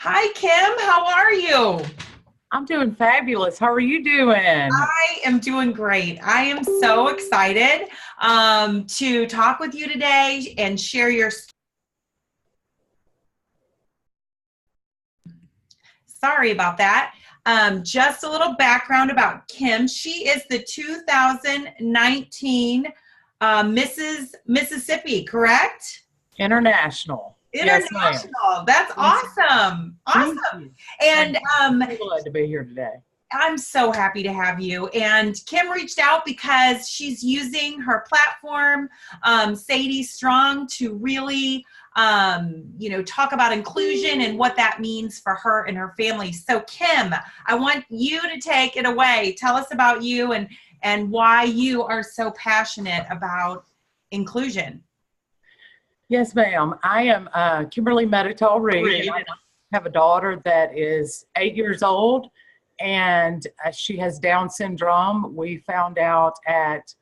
Hi, Kim. How are you? I'm doing fabulous. How are you doing? I am doing great. I am so excited to talk with you today and share your. Sorry about that. Just a little background about Kim. She is the 2019 Mrs. Mississippi, correct? International. Yes, ma'am. International. That's Yes, awesome. thank Awesome. you. And I'm so glad to be here today. I'm so happy to have you. And Kim reached out because she's using her platform, Sadie Strong, to really, talk about inclusion and what that means for her and her family. So, Kim, I want you to take it away. Tell us about you and why you are so passionate about inclusion. Yes, ma'am. I am Kimberly Mettetal Reed, and I have a daughter that is 8 years old, and she has Down syndrome. We found out at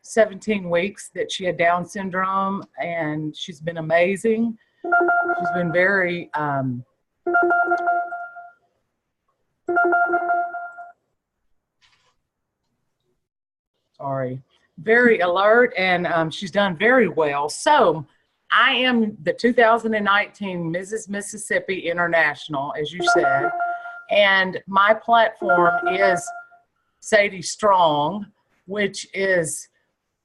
17 weeks that she had Down syndrome, and she's been amazing. She's been very very alert, and she's done very well. So I am the 2019 Mrs. Mississippi International, as you said, and my platform is Sadie Strong, which is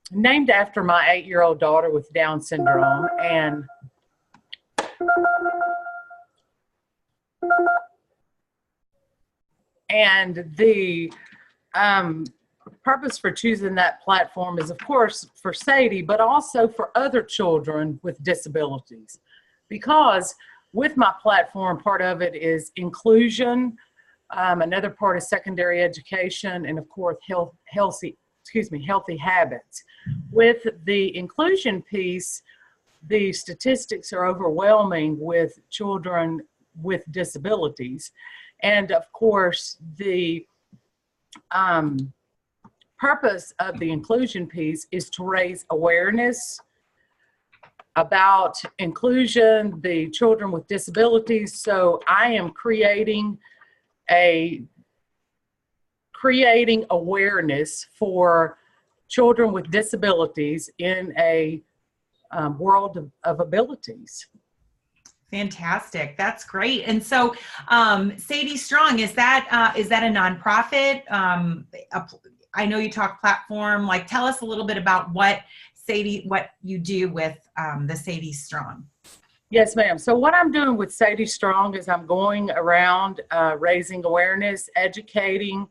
named after my 8-year-old daughter with Down syndrome. And the purpose for choosing that platform is, of course, for Sadie, but also for other children with disabilities. Because with my platform, part of it is inclusion, another part is secondary education, and of course, healthy habits. With the inclusion piece, the statistics are overwhelming with children with disabilities. And of course, the purpose of the inclusion piece is to raise awareness about inclusion, the children with disabilities. So I am creating awareness for children with disabilities in a world of abilities. Fantastic. That's great. And so, Sadie Strong, is that a nonprofit? I know you talk platform. Like, tell us a little bit about what you do with the Sadie Strong. Yes, ma'am. So what I'm doing with Sadie Strong is I'm going around raising awareness, educating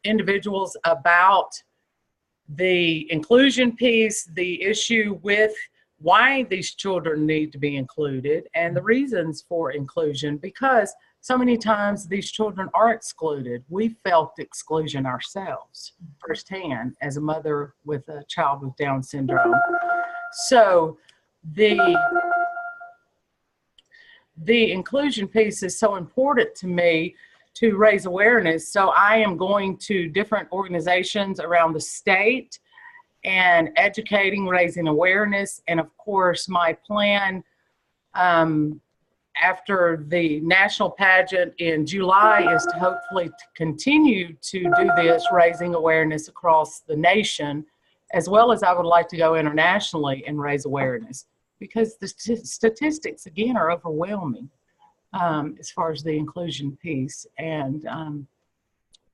individuals about the inclusion piece, the issue with why these children need to be included, and the reasons for inclusion, because so many times these children are excluded. We felt exclusion ourselves firsthand as a mother with a child with Down syndrome. So the inclusion piece is so important to me to raise awareness. So I am going to different organizations around the state and educating, raising awareness. And of course, my plan after the national pageant in July is to hopefully continue to do this, raising awareness across the nation, as well as I would like to go internationally and raise awareness, because the statistics, again, are overwhelming as far as the inclusion piece. And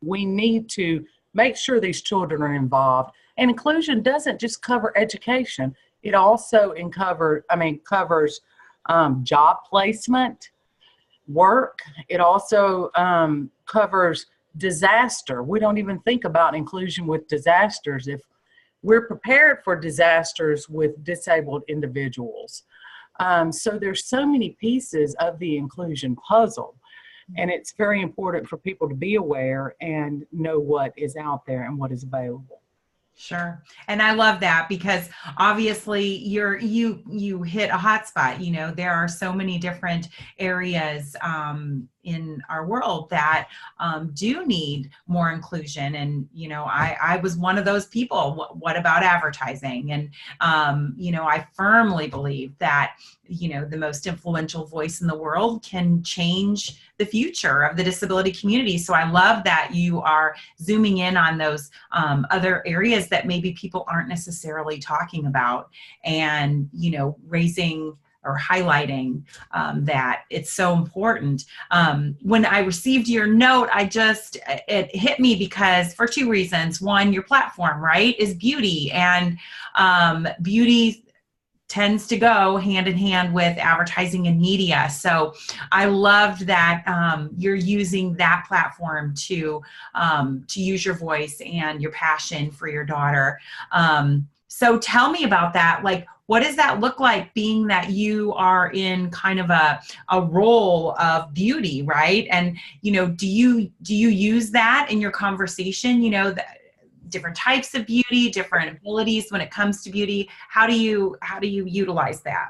we need to make sure these children are involved. And inclusion doesn't just cover education. It also covers job placement, work. It also covers disaster. We don't even think about inclusion with disasters if we're prepared for disasters with disabled individuals. So there's so many pieces of the inclusion puzzle, and it's very important for people to be aware and know what is out there and what is available. Sure. And I love that, because obviously you hit a hot spot. You know, there are so many different areas in our world that do need more inclusion. And, you know, I was one of those people. What about advertising? And, you know, I firmly believe that, you know, the most influential voice in the world can change the future of the disability community. So I love that you are zooming in on those other areas that maybe people aren't necessarily talking about, and, you know, raising or highlighting that it's so important. When I received your note, it hit me because for two reasons. One, your platform, right, is beauty, and beauty tends to go hand in hand with advertising and media. So I loved that you're using that platform to use your voice and your passion for your daughter. So tell me about that. Like, what does that look like, being that you are in kind of a role of beauty, right? And, you know, do you use that in your conversation? You know, different types of beauty, different abilities when it comes to beauty. How do you utilize that?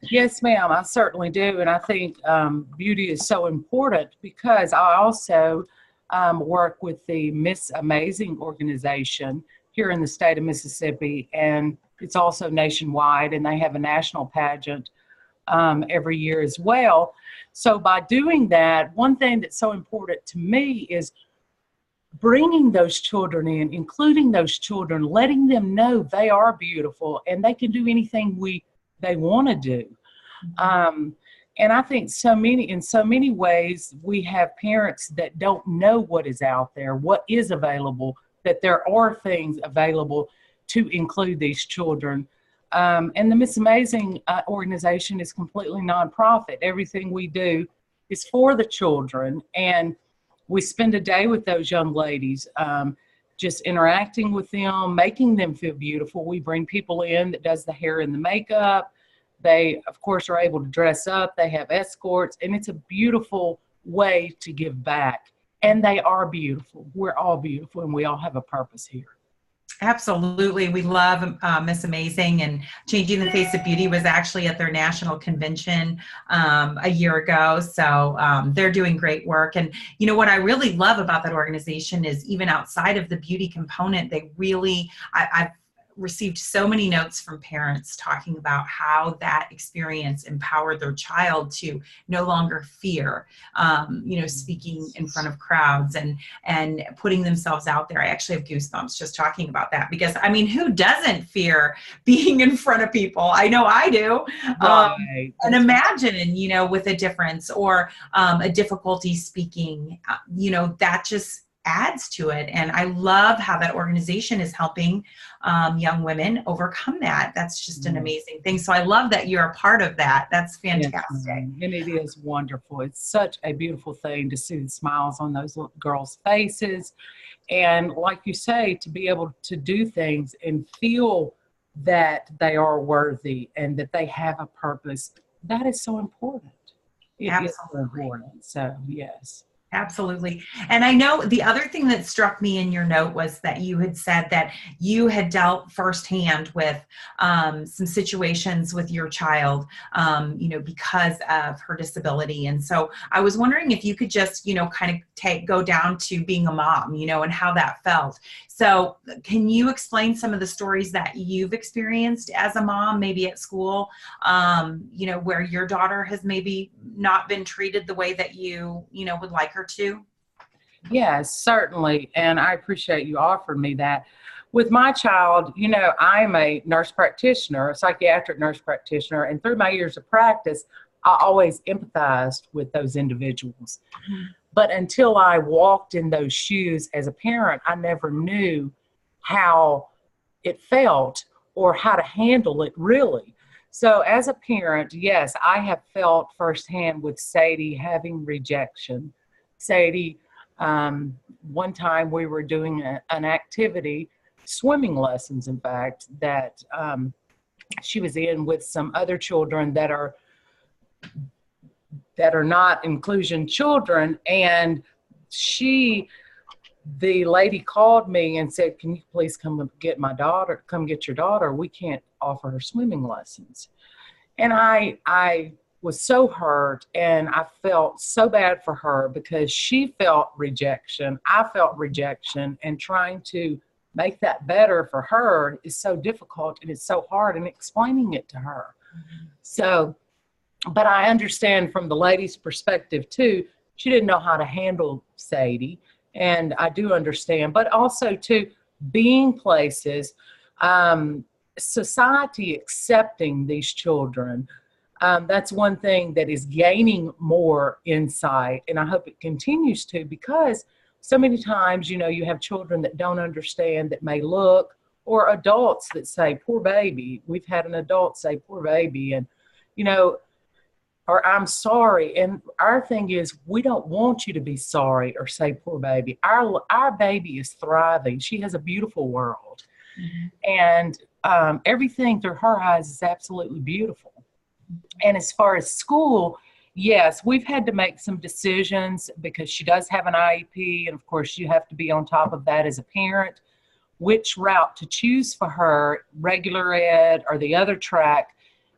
Yes, ma'am, I certainly do. And I think beauty is so important because I also work with the Miss Amazing organization here in the state of Mississippi, and it's also nationwide, and they have a national pageant every year as well. So by doing that, one thing that's so important to me is bringing those children in, including those children, letting them know they are beautiful and they can do anything they want to do. And I think in so many ways, we have parents that don't know what is out there, what is available, that there are things available to include these children. And the Miss Amazing organization is completely nonprofit. Everything we do is for the children, and we spend a day with those young ladies, just interacting with them, making them feel beautiful. We bring people in that does the hair and the makeup. They, of course, are able to dress up. They have escorts, and it's a beautiful way to give back. And they are beautiful. We're all beautiful, and we all have a purpose here. Absolutely. We love Miss Amazing, and Changing the Face of Beauty was actually at their national convention a year ago. So they're doing great work. And, you know, what I really love about that organization is even outside of the beauty component, they really, I've received so many notes from parents talking about how that experience empowered their child to no longer fear, you know, speaking in front of crowds and putting themselves out there. I actually have goosebumps just talking about that, because I mean, who doesn't fear being in front of people? I know I do. Right. And imagine, you know, with a difference or a difficulty speaking, you know, that just adds to it. And I love how that organization is helping young women overcome that. That's just an amazing thing. So I love that you're a part of that. That's fantastic. Yes, and it is wonderful. It's such a beautiful thing to see the smiles on those little girls' faces. And like you say, to be able to do things and feel that they are worthy and that they have a purpose, that is so important. It is so important. So, yes. Absolutely. And I know the other thing that struck me in your note was that you had said that you had dealt firsthand with some situations with your child, you know, because of her disability. And so I was wondering if you could just, you know, kind of go down to being a mom, you know, and how that felt. So can you explain some of the stories that you've experienced as a mom, maybe at school, you know, where your daughter has maybe not been treated the way that you know, would like her to? Yes, certainly. And I appreciate you offering me that. With my child, you know, I'm a nurse practitioner, a psychiatric nurse practitioner, and through my years of practice, I always empathized with those individuals. But until I walked in those shoes as a parent, I never knew how it felt or how to handle it really. So as a parent, yes, I have felt firsthand with Sadie having rejection. Sadie, one time we were doing an activity, swimming lessons, in fact, that she was in with some other children that are not inclusion children. And the lady called me and said, "Can you please come get your daughter? We can't offer her swimming lessons." And I was so hurt, and I felt so bad for her because she felt rejection. I felt rejection, and trying to make that better for her is so difficult, and it's so hard, and explaining it to her. So, but I understand from the lady's perspective too. She didn't know how to handle Sadie, and I do understand. But also too, being places, society accepting these children. That's one thing that is gaining more insight, and I hope it continues to, because so many times, you have children that don't understand, that may look, or adults that say, poor baby. We've had an adult say, poor baby, and, or I'm sorry. And our thing is, we don't want you to be sorry or say, poor baby. Our baby is thriving. She has a beautiful world. And everything through her eyes is absolutely beautiful. And as far as school, yes, we've had to make some decisions because she does have an IEP. And of course, you have to be on top of that as a parent, which route to choose for her, regular ed or the other track.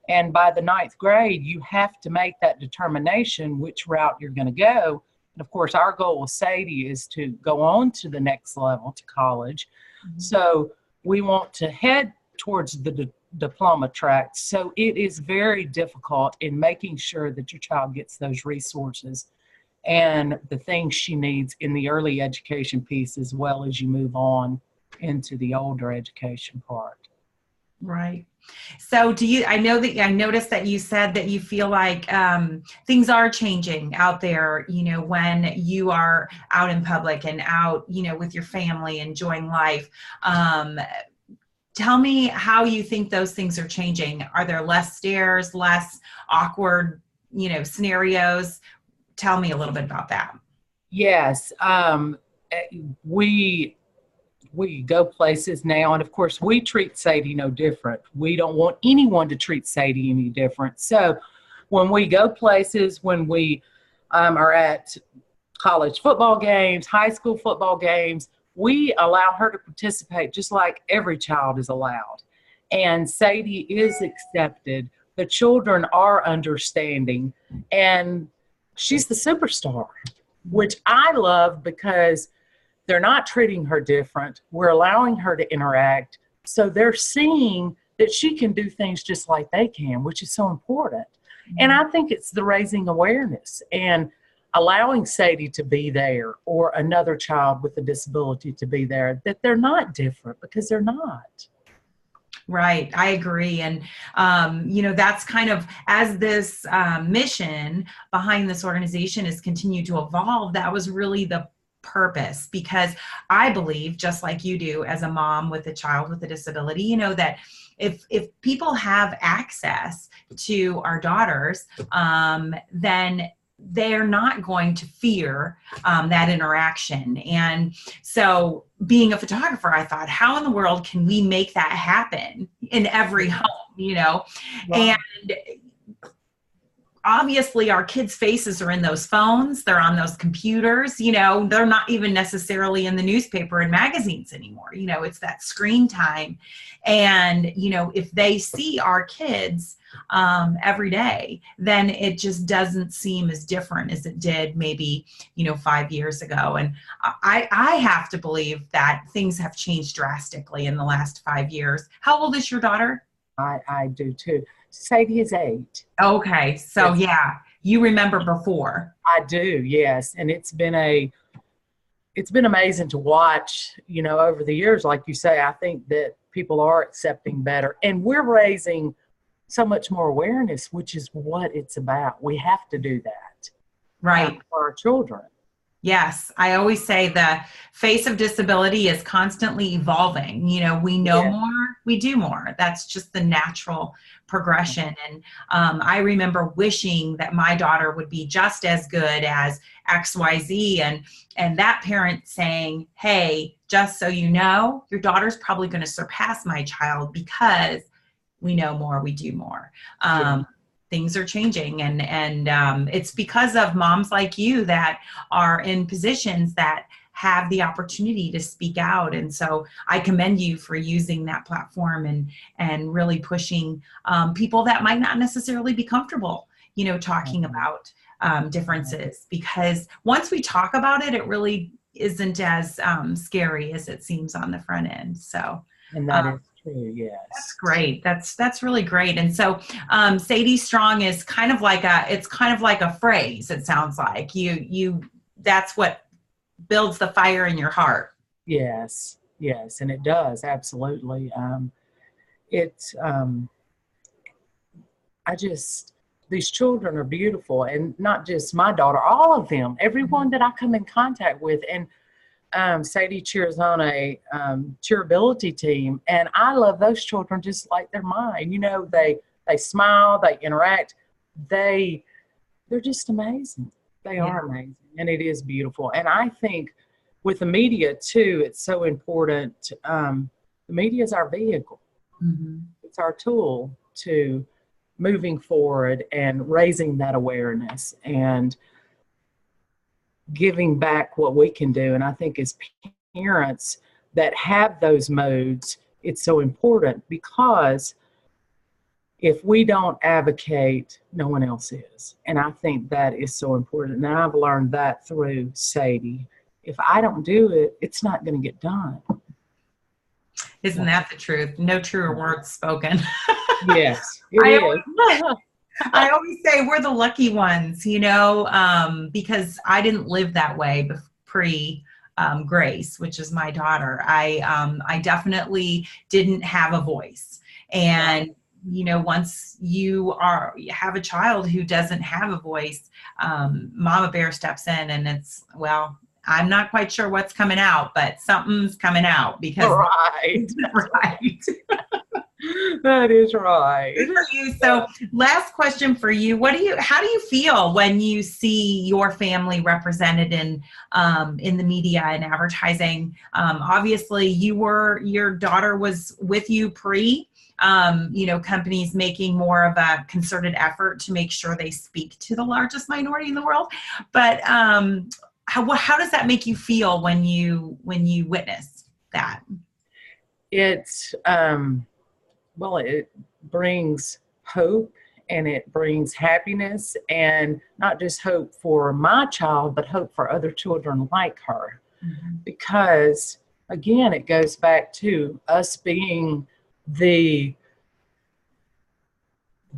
And by the 9th grade, you have to make that determination which route you're going to go. And of course, our goal with Sadie is to go on to the next level, to college. So we want to head towards the diploma track. So it is very difficult in making sure that your child gets those resources and the things she needs in the early education piece, as well as you move on into the older education part. Right. So I noticed that you said that you feel like things are changing out there, when you are out in public and out, with your family, enjoying life. Tell me how you think those things are changing. Are there less stares, less awkward, scenarios? Tell me a little bit about that. Yes. We go places now, and of course we treat Sadie no different. We don't want anyone to treat Sadie any different. So when we go places, when we are at college football games, high school football games, we allow her to participate just like every child is allowed. And Sadie is accepted. The children are understanding, and she's the superstar, which I love because they're not treating her different. We're allowing her to interact. So they're seeing that she can do things just like they can, which is so important. And I think it's the raising awareness and allowing Sadie to be there, or another child with a disability to be there, that they're not different, because they're not. Right. I agree. And, that's kind of, as this mission behind this organization has continued to evolve, that was really the purpose, because I believe, just like you do as a mom with a child with a disability, that if people have access to our daughters, then they're not going to fear that interaction. And so, being a photographer, I thought, how in the world can we make that happen in every home, Wow. And obviously our kids' faces are in those phones, they're on those computers, they're not even necessarily in the newspaper and magazines anymore. It's that screen time. And, if they see our kids every day, then it just doesn't seem as different as it did maybe, 5 years ago. And I have to believe that things have changed drastically in the last 5 years. How old is your daughter? I do too. Sadie is 8. Okay. So yes. Yeah, you remember before. I do. Yes. And it's been amazing to watch, over the years. Like you say, I think that people are accepting better, and we're raising so much more awareness, which is what it's about. We have to do that. Right. For our children. Yes. I always say the face of disability is constantly evolving. We know more, we do more. That's just the natural progression. And I remember wishing that my daughter would be just as good as XYZ, and that parent saying, hey, just so you know, your daughter's probably going to surpass my child because we know more, we do more. Things are changing, and it's because of moms like you that are in positions that have the opportunity to speak out. And so I commend you for using that platform and really pushing people that might not necessarily be comfortable talking about differences, because once we talk about it, it really isn't as scary as it seems on the front end. So, And that is true, that's yes. great. That's really great. And so, Sadie Strong is kind of like a phrase. It sounds like that's what builds the fire in your heart. Yes, yes, and it does, absolutely. It's, these children are beautiful, and not just my daughter, all of them, everyone that I come in contact with. And Sadie cheers on a cheerability team, and I love those children just like they're mine. They smile, they interact, they're just amazing. They are amazing, and it is beautiful. And I think with the media too, it's so important. The media is our vehicle. Mm-hmm. It's our tool to moving forward and raising that awareness and giving back what we can do. And I think as parents that have those modes, it's so important, because if we don't advocate, no one else is. And I think that is so important. And I've learned that through Sadie. If I don't do it, it's not going to get done. Isn't that the truth? No truer words spoken. Yes, it is. I always say we're the lucky ones, because I didn't live that way pre Grace, which is my daughter. I definitely didn't have a voice. And, once you have a child who doesn't have a voice, Mama Bear steps in, and I'm not quite sure what's coming out, but something's coming out because right. That is right. Good for you. So, last question for you: how do you feel when you see your family represented in the media and advertising? Obviously, your daughter was with you pre. Companies making more of a concerted effort to make sure they speak to the largest minority in the world. But how does that make you feel when you witness that? It's it brings hope, and it brings happiness, and not just hope for my child, but hope for other children like her. Mm-hmm. Because again, it goes back to us being the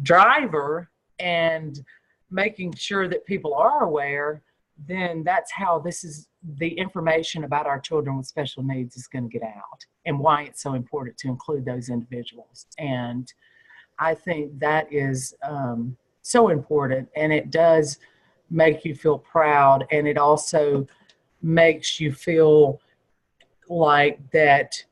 driver and making sure that people are aware. Then that's how the information about our children with special needs is going to get out, and why it's so important to include those individuals. And I think that is so important, and it does make you feel proud, and it also makes you feel like that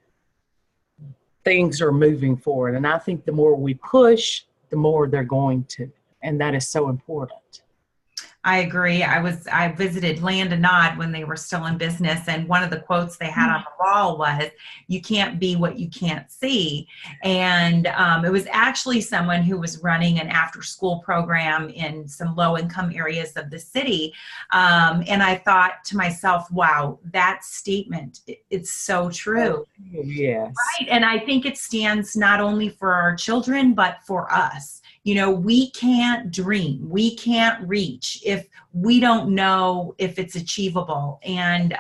things are moving forward. And I think the more we push, the more they're going to, and that is so important. I agree. I visited Land and Nod when they were still in business, and one of the quotes they had on the wall was, "You can't be what you can't see." And it was actually someone who was running an after-school program in some low-income areas of the city. And I thought to myself, wow, that statement, it's so true. Yes. Right. And I think it stands not only for our children, but for us. We can't dream, we can't reach if we don't know if it's achievable, and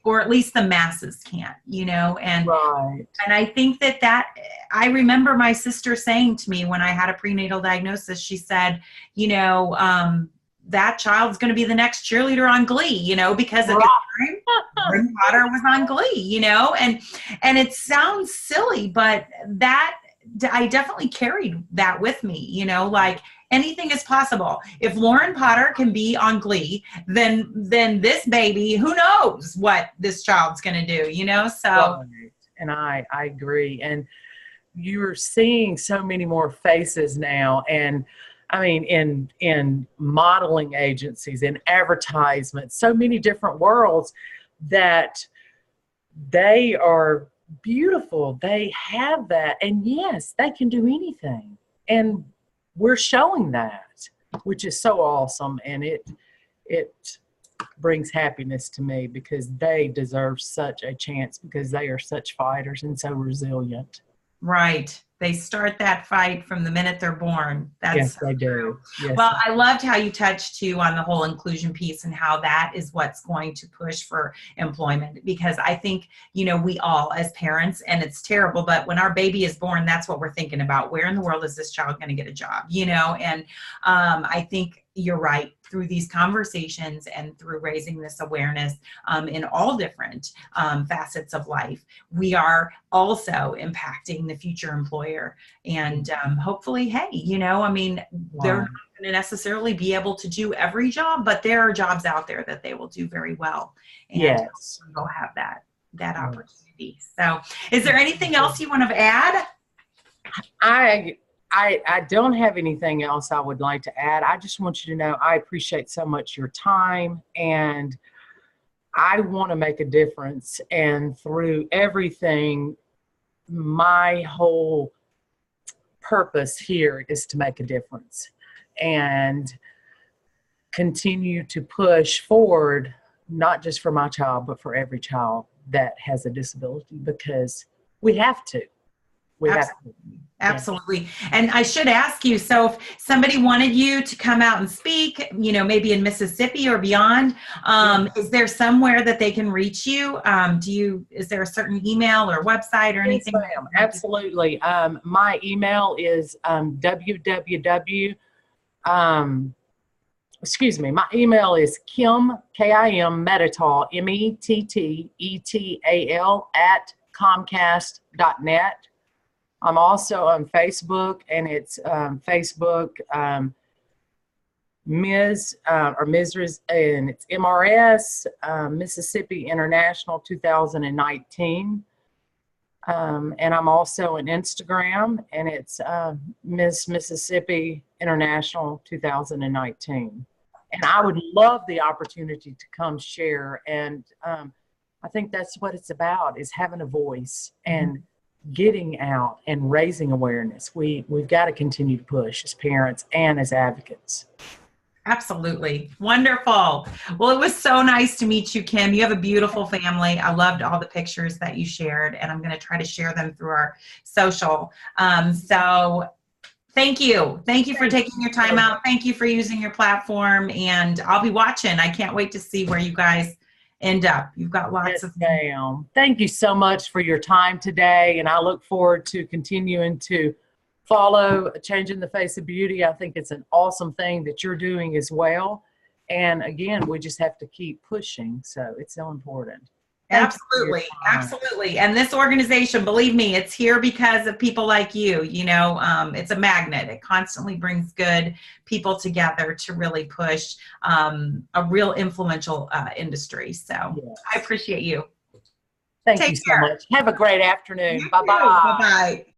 or at least the masses can't, and right. And I think that I remember my sister saying to me when I had a prenatal diagnosis, she said, that child's going to be the next cheerleader on Glee, because at the time, Harry Potter was on Glee, and it sounds silly, but I definitely carried that with me, like anything is possible. If Lauren Potter can be on Glee, then this baby, who knows what this child's going to do, so. Right. And I agree. And you're seeing so many more faces now. And I mean, in modeling agencies, in advertisements, so many different worlds that they are beautiful. They have that. And yes, they can do anything. And we're showing that, which is so awesome. And it brings happiness to me, because they deserve such a chance, because they are such fighters and so resilient. Right. They start that fight from the minute they're born. That's Yes, so they true. do. Yes. Well, I loved how you touched too on the whole inclusion piece and how that is what's going to push for employment, because I think, you know, we all as parents, and it's terrible, but when our baby is born, that's what we're thinking about. Where in the world is this child going to get a job? You know, and I think you're right. Through these conversations and through raising this awareness in all different facets of life, we are also impacting the future employer. And hopefully, hey, you know, I mean, they're not going to necessarily be able to do every job, but there are jobs out there that they will do very well. And yes. go have that opportunity. So is there anything else you want to add? I don't have anything else I would like to add. I just want you to know I appreciate so much your time, and I want to make a difference. And through everything, my whole purpose here is to make a difference and continue to push forward, not just for my child, but for every child that has a disability, because we have to. Absolutely. And I should ask you, so if somebody wanted you to come out and speak, you know, maybe in Mississippi or beyond, is there somewhere that they can reach you? Is there a certain email or website or anything? Yes, ma'am. Absolutely. My email is my email is Kim, Kim Mettetal, METTETAL @comcast.net. I'm also on Facebook, and it's Facebook Ms. or Ms. and it's MRS Mississippi International 2019. And I'm also on Instagram, and it's Miss Mississippi International 2019. And I would love the opportunity to come share. And I think that's what it's about, is having a voice and getting out and raising awareness. We've got to continue to push as parents and as advocates. Absolutely. Wonderful. Well, it was so nice to meet you, Kim. You have a beautiful family. I loved all the pictures that you shared, and I'm going to try to share them through our social. So thank you. Thank you for taking your time out. Thank you for using your platform, and I'll be watching. I can't wait to see where you guys end up. You've got lots of. Ma'am. Thank you so much for your time today, and I look forward to continuing to follow Changing the Face of Beauty. I think it's an awesome thing that you're doing as well. And again, we just have to keep pushing. So it's so important. Absolutely. Absolutely. And this organization, believe me, it's here because of people like you. You know, it's a magnet. It constantly brings good people together to really push a real influential industry. So yes. I appreciate you. Thank you so much. Have a great afternoon. Bye-bye. Bye-bye.